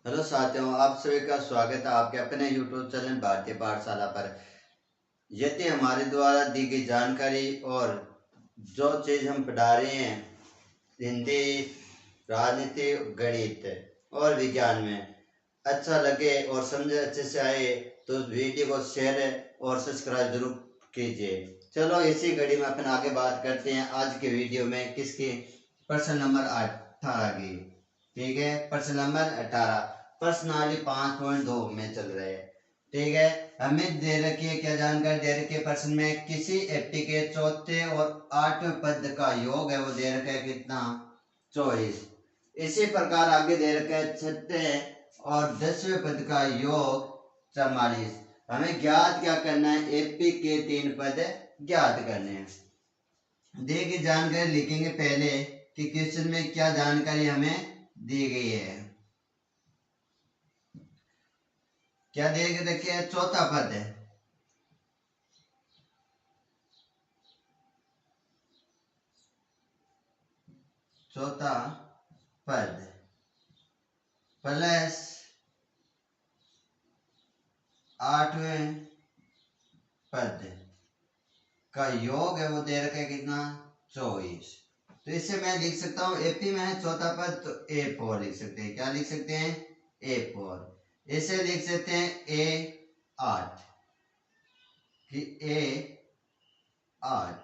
Hello साथियों, आप सभी का स्वागत है आपके अपने YouTube चैनल भारतीय पाठशाला पर। यदि हमारे द्वारा दी गई जानकारी और जो चीज़ हम पढ़ा रहे हैं हिंदी, राजनीति, गणित और विज्ञान में अच्छा लगे और समझ अच्छे से आए तो वीडियो को शेयर और सब्सक्राइब जरूर कीजिए। चलो इसी घड़ी में अपन आगे बात करते हैं आज के वीडियो में किसकी प्रश्न नंबर 18 की। ठीक है, प्रश्न नंबर 18 प्रश्नावली 5.2 में चल रहे हैं। ठीक है, हमें दे रखी है क्या जानकारी दे रखी है प्रश्न में, किसी एप्टी के चौथे और आठवें पद का योग है वो दे रखा है कितना, 24। इसी प्रकार आगे दे रखा है छठे और 10वें पद का योग 44। हमें ज्ञात क्या करना है, एपी के 3 पद ज्ञात करने हैं। दी गई जानकारी लिखेंगे पहले कि क्वेश्चन में क्या जानकारी हमें दी गई है। क्या दे के देखिए, चौथा पद है, चौथा पद प्लस आठवें पद का योग है वो दे रखा है कितना, 24। तो इससे मैं लिख सकता हूँ एपी में है चौथा पद तो A4 लिख सकते हैं। क्या लिख सकते हैं, A4। इसे लिख सकते हैं A8 कि A8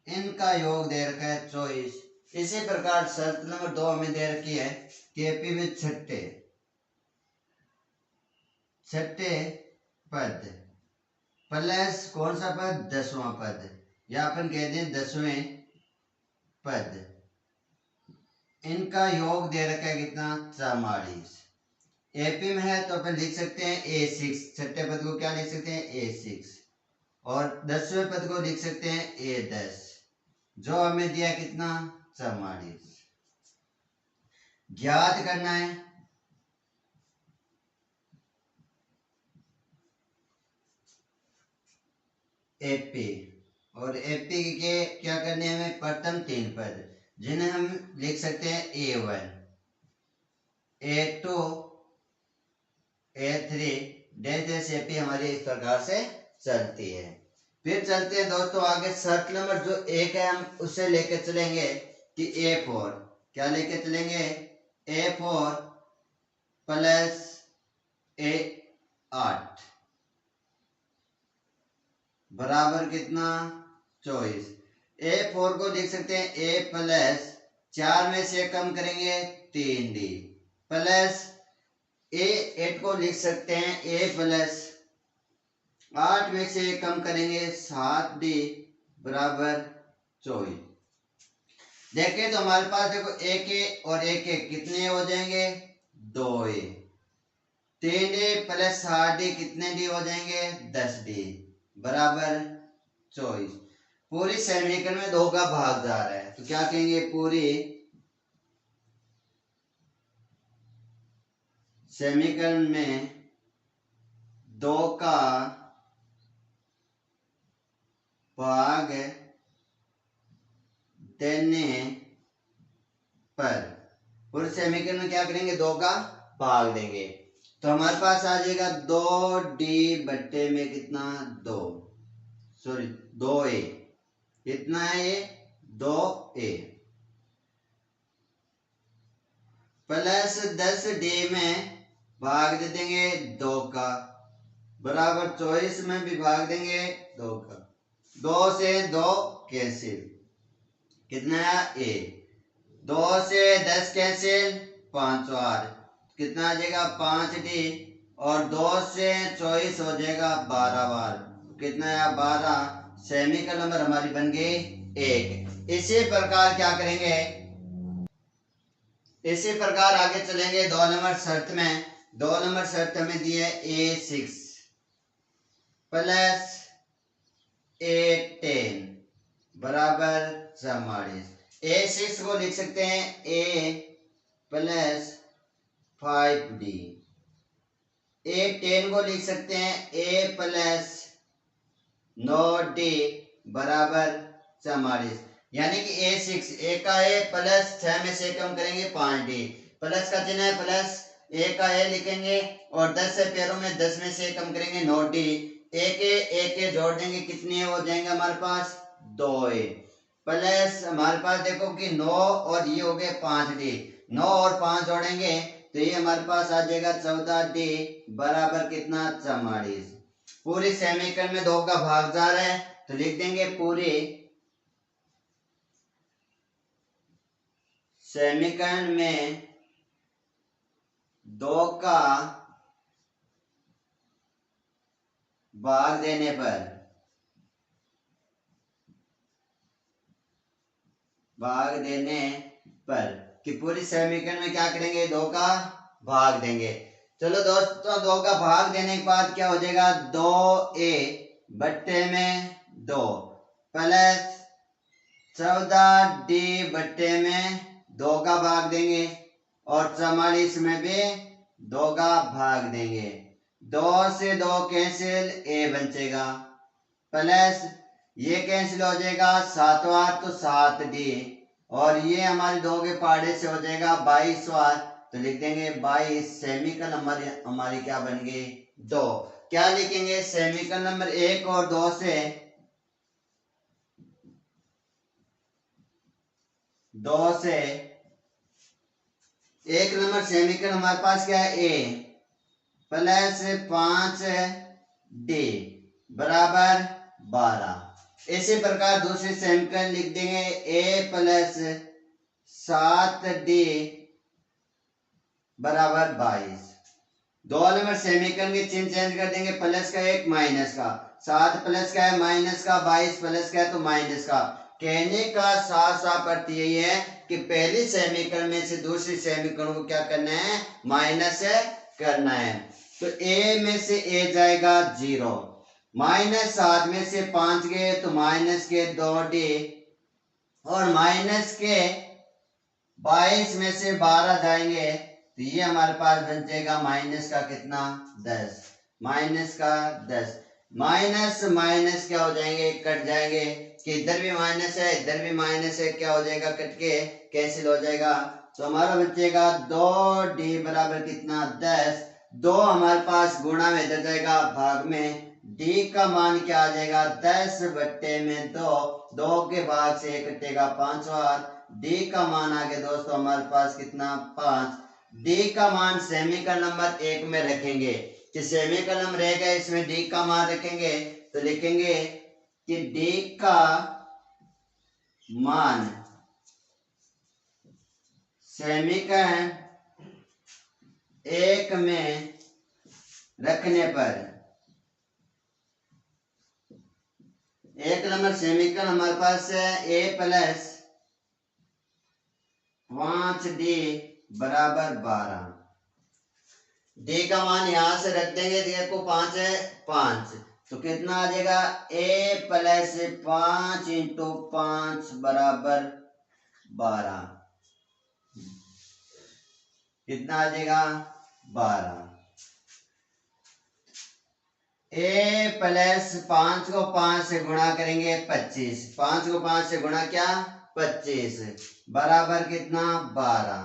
इनका योग दे रखा है 24। इसी प्रकार शर्त नंबर 2 हमें दे रखी है कि एपी में छठे पद प्लस कौन सा पद, 10वां पद, या अपन कह दें 10वें पद, इनका योग दे रखा है कितना, 44। एपी में है तो अपन लिख सकते हैं A6, छठे पद को क्या लिख सकते हैं, A6, और 10वें पद को लिख सकते हैं A10, जो हमें दिया कितना, 44। ज्ञात करना है एपी, और एपी के क्या करने हैं हमें, प्रथम 3 पद जिन्हें हम लिख सकते हैं A1, A2, A3, जैसे एपी हमारी इस प्रकार से चलती है। फिर चलते हैं दोस्तों आगे, शर्त नंबर जो 1 है हम उसे लेके चलेंगे कि A4, क्या लेके चलेंगे, A4 प्लस A8 बराबर कितना, 24। A4 को लिख सकते हैं A प्लस 4 में से कम करेंगे 3D, प्लस A8 को लिख सकते हैं A प्लस 8 में से कम करेंगे 7D बराबर 24। देखें तो हमारे पास देखो एक और एक कितने हो जाएंगे, 2A, 3D प्लस 7D कितने D हो जाएंगे, 10D बराबर 24। पूरी समीकरण में 2 का भाग जा रहा है तो क्या कहेंगे, पूरी समीकरण में 2 का भाग देने पर, पूरे समीकरण में क्या करेंगे, 2 का भाग देंगे तो हमारे पास आ जाएगा 2D बट्टे में कितना, 2A, कितना है ये, 2A प्लस 10D में भाग दे देंगे 2 का बराबर 24 में भी भाग देंगे 2 का, 2 से 2 कैंसिल, कितना है A, 2 से 10 कैंसिल, 5 और कितना आ जाएगा 5D, और 2 से 24 हो जाएगा 12 बार, कितना है 12, सेमीकल नंबर हमारी बन गई 1। इसी प्रकार क्या करेंगे, इसी प्रकार आगे चलेंगे 2 नंबर शर्त में। 2 नंबर शर्त हमें दी है A6 प्लस A10 बराबर 44। A6 को लिख सकते हैं A प्लस 5D, A10 को लिख सकते हैं A प्लस 9D बराबर 44। यानी कि A6, A का A प्लस 6 में से कम करेंगे 5D, प्लस का चिन्ह है प्लस ए का ए लिखेंगे और 10 है पैरों में 10 में से कम करेंगे 9 डी, एक ए जोड़ देंगे, कितनी हो जाएंगे हमारे पास 2 ए, प्लस हमारे पास देखो कि 9 और ये हो गए 5 डी, 9 और 5 जोड़ेंगे तो ये हमारे पास आ जाएगा 14 डी बराबर कितना 44। पूरी समीकरण में 2 का भाग जा रहा है तो लिख देंगे पूरी समीकरण में 2 का भाग देने पर कि पूरी समीकरण में क्या करेंगे 2 का भाग देंगे। चलो दोस्तों 2 का भाग देने के बाद क्या हो जाएगा 2a बट्टे में 2 प्लस 14d बट्टे में 2 का भाग देंगे और 44 में भी 2 का भाग देंगे। 2 से 2 कैंसिल a बचेगा प्लस ये कैंसिल हो जाएगा 7 8 तो 7d और ये हमारे 2 के पहाड़े से हो जाएगा 22 वार तो लिख देंगे 22। सेमीकल हमारी क्या बन गई 2। क्या लिखेंगे सेमीकल नंबर 1 और 2 से 1 नंबर सेमीकल हमारे पास क्या है a प्लस 5d बराबर 12। इसी प्रकार दूसरी समीकरण लिख देंगे a प्लस 7d बराबर 22। 2 नंबर समीकरण के चिन्ह चेंज कर देंगे, प्लस का एक माइनस का, 7 प्लस का है माइनस का, 22 प्लस का है तो माइनस का। कहने का साफ साफ अर्थ यही है कि पहली समीकरण में से दूसरी समीकरण को क्या करना है माइनस करना है। तो a में से a जाएगा 0, माइनस 7 में से 5 गए तो माइनस के 2d और माइनस के 22 में से 12 जाएंगे तो ये हमारे पास बन जाएगा माइनस का कितना 10, माइनस का 10। माइनस माइनस क्या हो जाएंगे कट जाएंगे कि इधर भी माइनस है इधर भी माइनस है, क्या हो जाएगा कट के कैंसिल हो जाएगा तो हमारा बचेगा 2d बराबर कितना 10। 2 हमारे पास गुणा में इधर जाएगा भाग में, d का मान क्या आ जाएगा 10 बट्टे में 2, 2 के भाग से कटेगा 5 बार, d का मान आ गया दोस्तों हमारे पास कितना 5। d का मान सेमीकरण नंबर 1 में रखेंगे कि सेमीकरण नंबर 1 है इसमें d का मान रखेंगे तो लिखेंगे कि d का मान समीकरण 1 में रखने पर 1 नंबर समीकरण हमारे पास है a प्लस 5d बराबर 12। d का मान यहां से रख देंगे, देखो 5 है 5 तो कितना आ जाएगा a प्लस 5 इंटू 5 बराबर 12, कितना आ जाएगा 12। a प्लस 5 को 5 से गुणा करेंगे 25, 5 को 5 से गुणा क्या 25 बराबर कितना 12।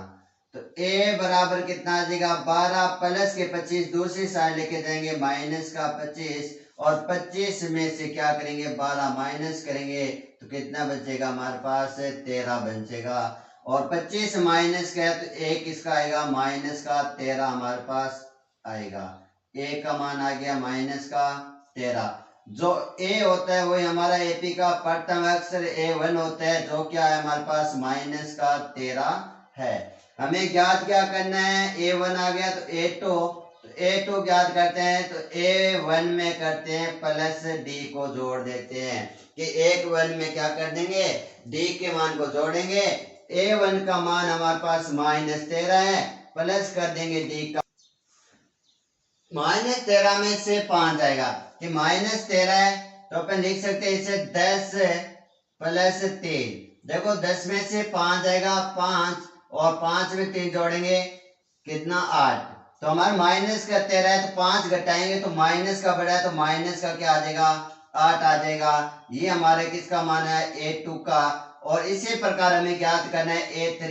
तो a बराबर कितना आ जाएगा 12 प्लस के 25 दूसरी साइड लेके जाएंगे माइनस का 25 और 25 में से क्या करेंगे 12 माइनस करेंगे तो कितना बचेगा हमारे पास 13 बचेगा और 25 माइनस का है तो एक इसका आएगा माइनस का 13 हमारे पास आएगा। a का मान आ गया माइनस का 13। जो a होता है वही हमारा एपी का प्रथम अक्षर a1 होता है जो क्या है हमारे पास माइनस का 13 है। हमें ज्ञात क्या करना है a1 आ गया तो a2 ज्ञात करते हैं तो a1 में करते हैं प्लस d को जोड़ देते हैं कि एक वन में क्या कर देंगे d के मान को जोड़ेंगे। a1 का मान हमारे पास माइनस 13 है प्लस कर देंगे d का माइनस 13 में से 5 आएगा कि माइनस 13 है तो अपन लिख सकते हैं इसे 10 प्लस 3। देखो 10 में से 5 आएगा 5 और 5 में 3 जोड़ेंगे कितना 8 तो हमारा माइनस का 13 है तो 5 घटाएंगे तो माइनस का बड़ा है तो माइनस का क्या आ जाएगा 8 आ जाएगा। ये हमारे किसका मान है a2 का और इसी प्रकार हमें ज्ञात करना है A3,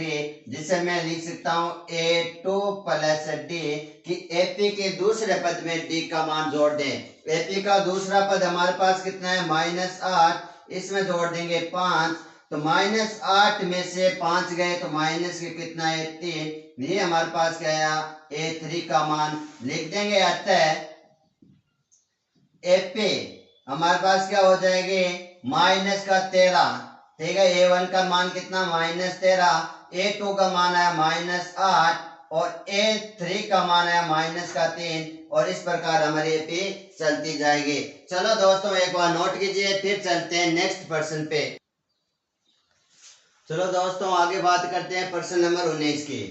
जिसे मैं लिख सकता हूँ A2 प्लस D कि AP के दूसरे पद में D का मान जोड़ दें। AP का दूसरा पद हमारे पास कितना है -8, इसमें जोड़ देंगे 5, तो -8 में से 5 गए तो माइनस के कितना है 3, ये हमारे पास क्या आया A3 का मान लिख देंगे। अतः AP हमारे पास क्या हो जाएगी माइनस का 13, ठीक है। A1 का मान कितना -13, A2 का मान आया -8 और A3 का मान आया -3, और इस प्रकार हमारी AP चलती जाएगी। चलो दोस्तों एक बार नोट कीजिए, फिर चलते हैं नेक्स्ट प्रश्न पे। चलो दोस्तों आगे बात करते हैं प्रश्न नंबर 19 की।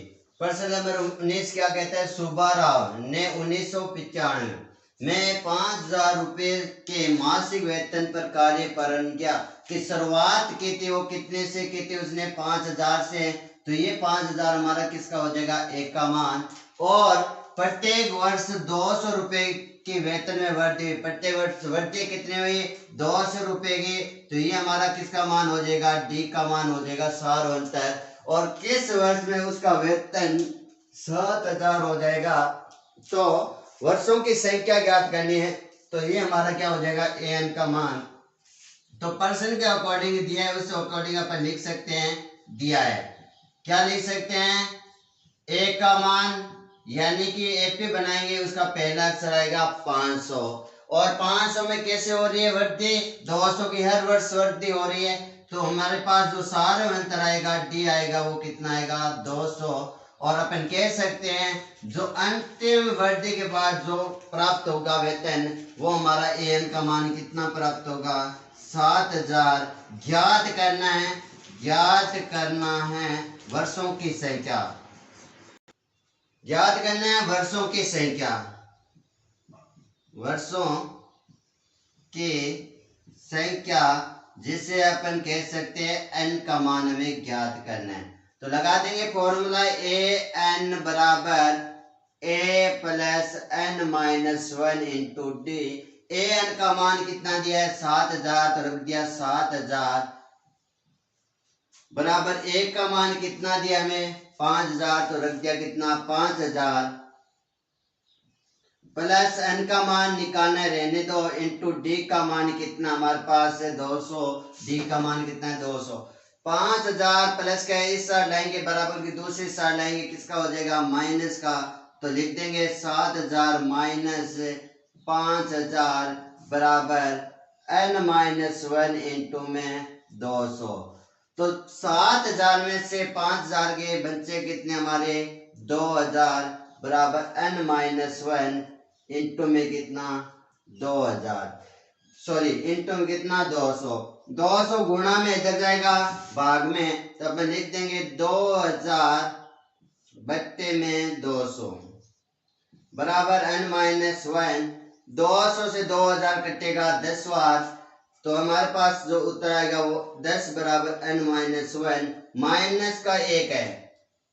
प्रश्न नंबर 19 क्या कहता है, सुब्बाराव ने 1995 में 5,000 रुपए के मासिक वेतन पर कार्य प्रारंभ किया कि शुरुआत की थी वो कितने से की थी, उसने 5,000 से, तो ये 5,000 हमारा किसका हो जाएगा एक का मान, और प्रत्येक वर्ष 200 रुपए की वेतन में वृद्धि, प्रत्येक वर्ष वृद्धि कितनी हुई 200 रुपए की, तो ये हमारा किसका मान हो जाएगा डी का मान हो जाएगा सार्वंतर, और किस वर्ष में उसका वेतन 7,000 हो जाएगा, तो वर्षों की संख्या ज्ञात करनी है, तो ये हमारा क्या हो जाएगा एन का मान। तो प्रश्न के अकॉर्डिंग दिया है उस अकॉर्डिंग अपन लिख सकते हैं, दिया है क्या लिख सकते हैं ए का मान, यानी कि एपी बनाएंगे उसका पहला अक्षर आएगा 500, और 500 में कैसे हो रही है वृद्धि, 200 की हर वर्ष वृद्धि हो रही है, तो हमारे पास जो सार्वंतर आएगा डी आएगा वो कितना आएगा 200, और अपन कह सकते हैं जो अंतिम वृद्धि के बाद जो प्राप्त होगा वेतन वो हमारा एन का मान कितना प्राप्त होगा 7,000। ज्ञात करना है, ज्ञात करना है वर्षों की संख्या, ज्ञात करना है वर्षों की संख्या, वर्षों की संख्या जिसे अपन कह सकते हैं एन का मान हमें ज्ञात करना है। तो लगा देंगे फॉर्मूला ए एन बराबर A plus N minus 1 into D. A N का मान कितना दिया है 7,000, तो रख दिया 7,000 बराबर ए का मान कितना दिया हमें 5,000, तो रख दिया कितना 5,000 प्लस एन का मान निकालना रहने दो इंटू डी का मान कितना हमारे पास है 200, डी का मान कितना है 200। 5,000 प्लस का इस साइड लाएंगे बराबर की दूसरी साइड लाएंगे किसका हो जाएगा माइनस का, तो लिख देंगे 7,000 माइनस 5,000 बराबर एन माइनस 1 इंटू में 200। तो 7,000 में से 5,000 के बच्चे कितने हमारे 2,000 बराबर एन माइनस 1 इंटू में कितना 2,000, सॉरी इंटू में कितना 200, 200 गुणा में इधर जाएगा भाग में, तो अपन लिख देंगे 2,000 बट्टे में 200 बराबर एन माइनस 1। 200 से 2,000 कटेगा 10 बार, तो हमारे पास जो उत्तर आएगा वो 10 बराबर एन माइनस 1, माइनस का एक है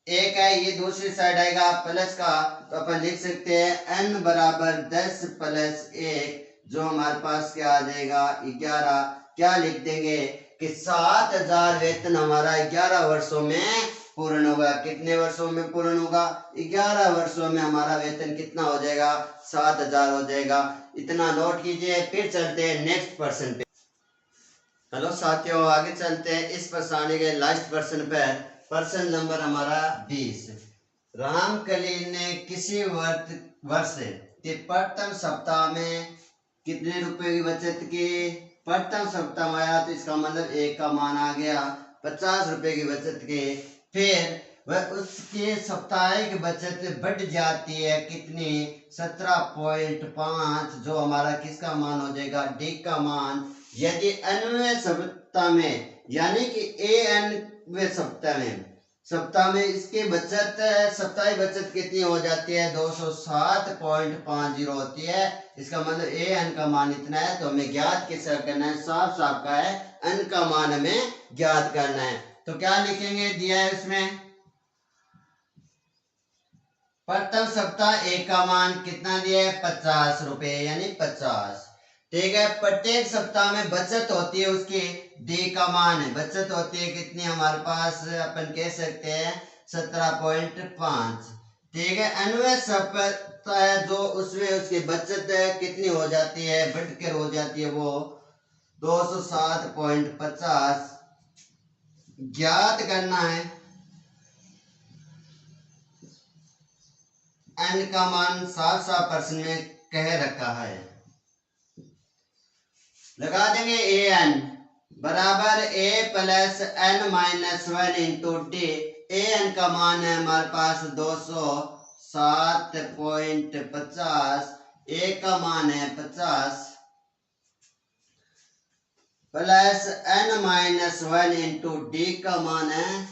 ये दूसरी साइड आएगा प्लस का, तो अपन लिख सकते हैं n बराबर 10 प्लस 1, जो हमारे पास क्या आ जाएगा 11। क्या लिख देंगे कि 7,000 वेतन हमारा 11 वर्षों में पूर्ण होगा। कितने वर्षों में पूर्ण होगा 11 वर्षों में हमारा वेतन कितना हो जाएगा 7,000 हो जाएगा। इतना नोट कीजिए, फिर चलते हैं नेक्स्ट प्रश्न पे। हेलो साथियों, आगे चलते हैं इस प्रश्न के लास्ट प्रश्न पर। प्रश्न नंबर हमारा 20। रामकली ने किसी वर्ष के प्रथम सप्ताह में कितने रुपए की बचत की, प्रथम सप्ताह में आया तो इसका मतलब एक का मान आ गया 50 रुपए की बचत की, फिर वह उसके साप्ताहिक बचत बढ़ जाती है कितनी 17.5, जो हमारा किसका मान हो जाएगा डी का मान। यदि अन्वें सप्ताह में यानी कि ए अन्वें सप्ताह में इसके बचत साप्ताहिक बचत कितनी हो जाती है 207.50 होती है, इसका मतलब ए एन का मान इतना है, तो हमें ज्ञात किसका करना है साफ साफ का है एन का मान हमें ज्ञात करना है। तो क्या लिखेंगे, दिया है इसमें प्रथम सप्ताह ए का मान कितना दिया है 50 रुपए यानी 50, ठीक है। प्रत्येक सप्ताह में बचत होती है उसकी डी का मान है, बचत होती है कितनी हमारे पास, अपन कह सकते हैं 17.5। ठीक है। अन्वय सप्ताह है जो उसमें उसकी बचत कितनी हो जाती है, बढ़कर हो जाती है वो 207.50। ज्ञात करना है एन का मान, साफ साफ प्रश्न में कह रखा है। लगा देंगे ए एन बराबर A plus N minus 1 into D. A N का मान है हमारे पास 207.50, ए का मान है 50 plus N minus 1 into D का मान है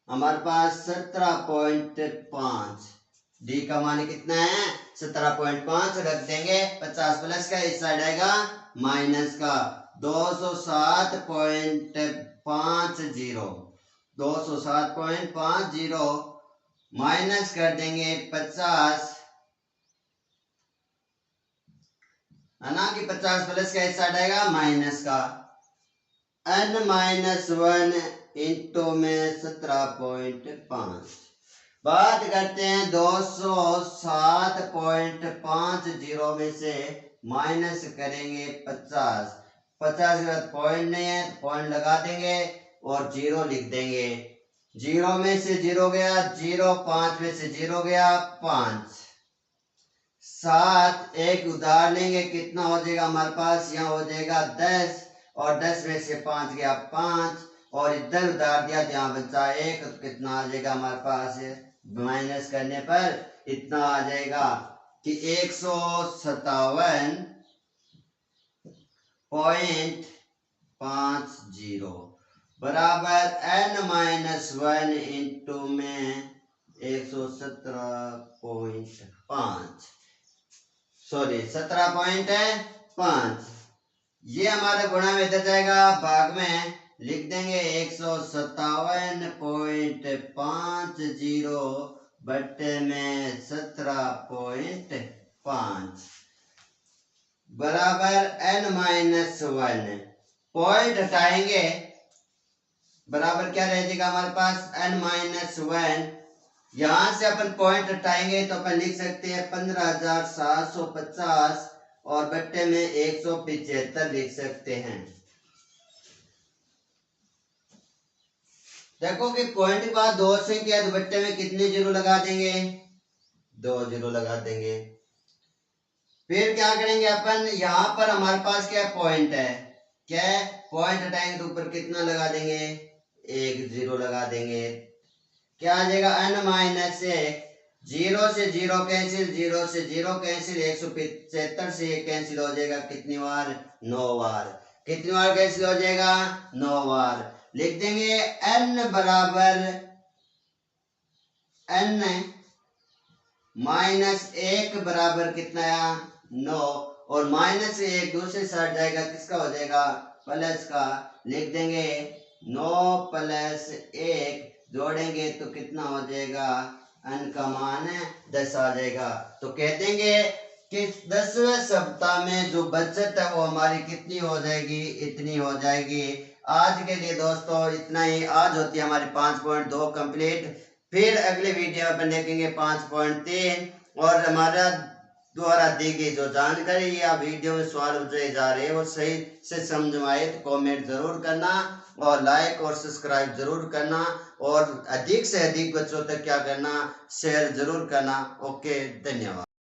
हमारे पास 17.5। डी का मान कितना है 17.5, रख देंगे 50 प्लस का इस साइड आएगा माइनस का 207.50, 207.50 माइनस कर देंगे 50 है ना, कि 50 प्लस का इस साइड आएगा माइनस का n माइनस 1 इंटू में 17.5। बात करते हैं 207.50 में से माइनस करेंगे 50। 50 के बाद पॉइंट नहीं है, पॉइंट लगा देंगे और जीरो लिख देंगे। जीरो में से जीरो गया, 0, 5 में से जीरो गया 5, 7 एक उधार लेंगे, कितना हो जाएगा हमारे पास, यहाँ हो जाएगा 10 और 10 में से 5 गया 5 और इधर उधार दिया, जहाँ बचा 1 तो कितना आ जाएगा हमारे पास, माइनस करने पर इतना आ जाएगा कि 157.50 बराबर n माइनस 1 इंटू में 117.5, सॉरी 17.5। ये हमारा गुणा में इधर जाएगा, भाग में लिख देंगे 157.50 बट्टे में 17.5 बराबर n माइनस 1। पॉइंट हटाएंगे, बराबर क्या रह जाएगा हमारे पास n माइनस 1। यहां से अपन पॉइंट हटाएंगे तो अपन लिख सकते हैं 15,750 और बट्टे में 175 लिख सकते हैं। देखो कि पॉइंट के बाद 2 संख्या तो बट्टे में कितने जीरो लगा देंगे, 2 जीरो लगा देंगे। फिर क्या करेंगे अपन, यहाँ पर हमारे पास क्या पॉइंट है, क्या है पॉइंट हटाएंगे तो ऊपर कितना लगा देंगे, 1 जीरो लगा देंगे। क्या आ जाएगा n माइनस 1, 0 से 0 कैंसिल, 0 से 0 कैंसिल, 175 से ये कैंसिल हो जाएगा कितनी बार, 9 बार। कितनी बार कैंसिल हो जाएगा, 9 बार। लिख देंगे n बराबर n माइनस 1 बराबर कितना है 9 और माइनस 1 दूसरे साइड जाएगा, किसका हो जाएगा, प्लस का। लिख देंगे 9 प्लस 1 जोड़ेंगे तो कितना हो जाएगा, n का मान 10 आ जाएगा। तो कह देंगे कि 10वें सप्ताह में जो बचत है वो हमारी कितनी हो जाएगी, इतनी हो जाएगी। आज के लिए दोस्तों इतना ही। आज होती है हमारी 5.2 कंप्लीट। फिर अगले वीडियो में देखेंगे 5.3 और हमारा द्वारा दी गई जो जानकारी या वीडियो में सवाल पूछे जा रहे हैं वो सही से समझ में आए तो कमेंट जरूर करना और लाइक और सब्सक्राइब जरूर करना और अधिक से अधिक बच्चों तक क्या करना, शेयर जरूर करना। ओके, धन्यवाद।